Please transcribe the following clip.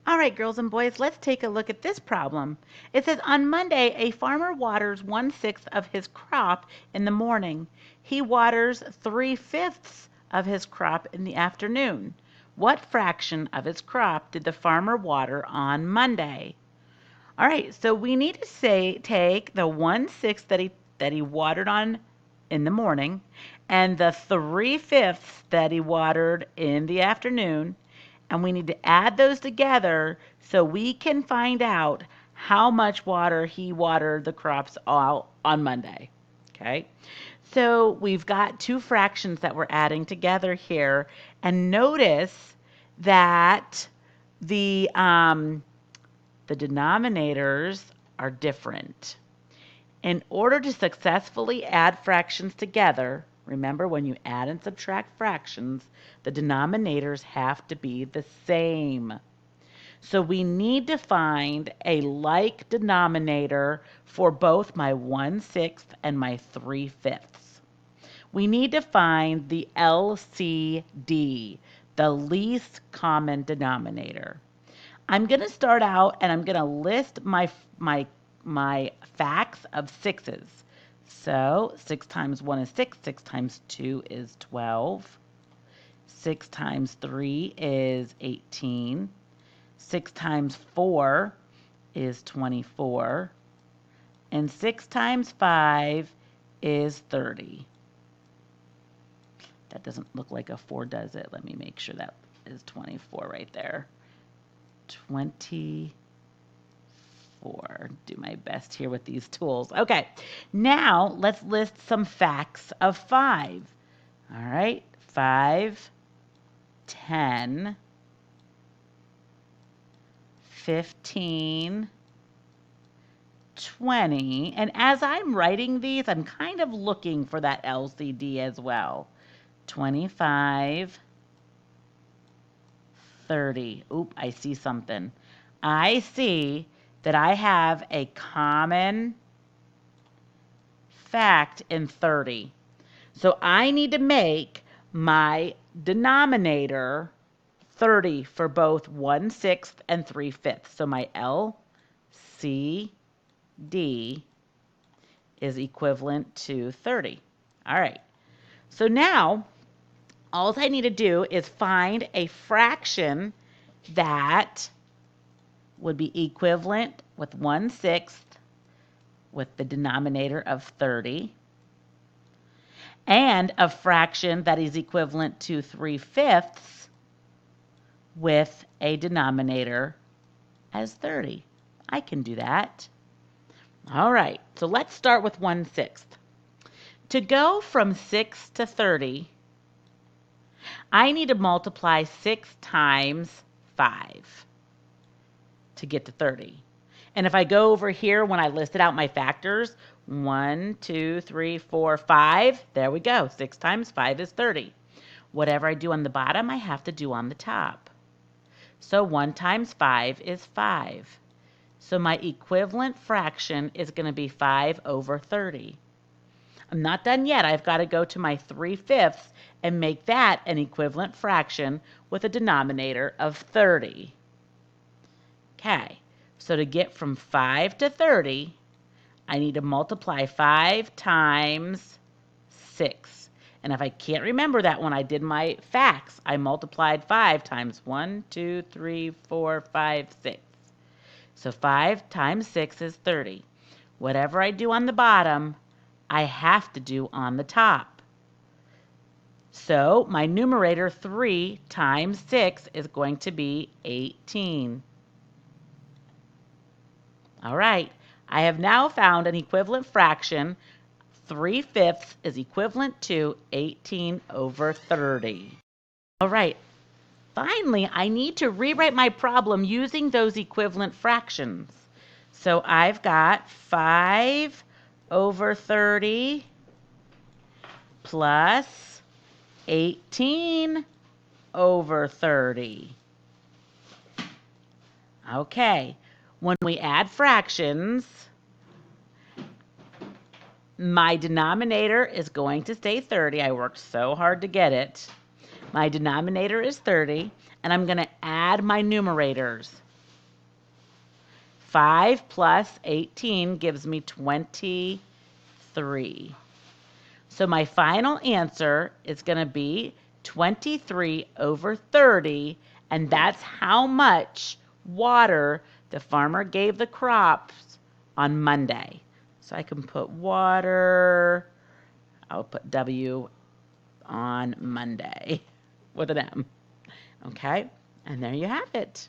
All right, girls and boys, let's take a look at this problem. It says on Monday, a farmer waters 1/6 of his crop in the morning. He waters 3/5 of his crop in the afternoon. What fraction of his crop did the farmer water on Monday? All right, so we need to take the 1/6 that he watered on in the morning and the 3/5 that he watered in the afternoon, and we need to add those together so we can find out how much water he watered the crops all on Monday. Okay, so we've got two fractions that we're adding together here, and notice that the denominators are different. In order to successfully add fractions together, remember when you add and subtract fractions, the denominators have to be the same. So we need to find a like denominator for both my 1/6 and my 3/5. We need to find the LCD, the least common denominator. I'm going to start out and I'm going to list my facts of sixes. So 6 times 1 is 6, 6 times 2 is 12, 6 times 3 is 18, 6 times 4 is 24, and 6 times 5 is 30. That doesn't look like a 4, does it? Let me make sure that is 24 right there. 24. Do my best here with these tools. Okay, now let's list some facts of 5. All right, 5, 10, 15, 20. And as I'm writing these, I'm kind of looking for that LCD as well. 25, 30. Oop, I see something. I see that I have a common fact in 30. So I need to make my denominator 30 for both 1/6 and 3/5. So my LCD is equivalent to 30. All right. So now all I need to do is find a fraction that would be equivalent with 1/6 with the denominator of 30 and a fraction that is equivalent to 3/5 with a denominator as 30. I can do that. All right, so let's start with 1/6. To go from 6 to 30, I need to multiply 6 times 5 to get to 30. And if I go over here when I listed out my factors, 1, 2, 3, 4, 5, there we go. 6 times 5 is 30. Whatever I do on the bottom, I have to do on the top. So 1 times 5 is 5. So my equivalent fraction is going to be 5 over 30. I'm not done yet. I've got to go to my 3/5 and make that an equivalent fraction with a denominator of 30. Okay, so to get from 5 to 30, I need to multiply 5 times 6. And if I can't remember that when I did my facts, I multiplied 5 times 1, 2, 3, 4, 5, 6. So 5 times 6 is 30. Whatever I do on the bottom, I have to do on the top. So my numerator 3 times 6 is going to be 18. All right, I have now found an equivalent fraction. 3/5 is equivalent to 18 over 30. All right, finally, I need to rewrite my problem using those equivalent fractions. So I've got 5 over 30 plus 18 over 30. Okay, when we add fractions, my denominator is going to stay 30. I worked so hard to get it. My denominator is 30, and I'm going to add my numerators. 5 plus 18 gives me 23. So my final answer is going to be 23 over 30, and that's how much water the farmer gave the crops on Monday. So I can put water, I'll put W on Monday with an M. Okay, and there you have it.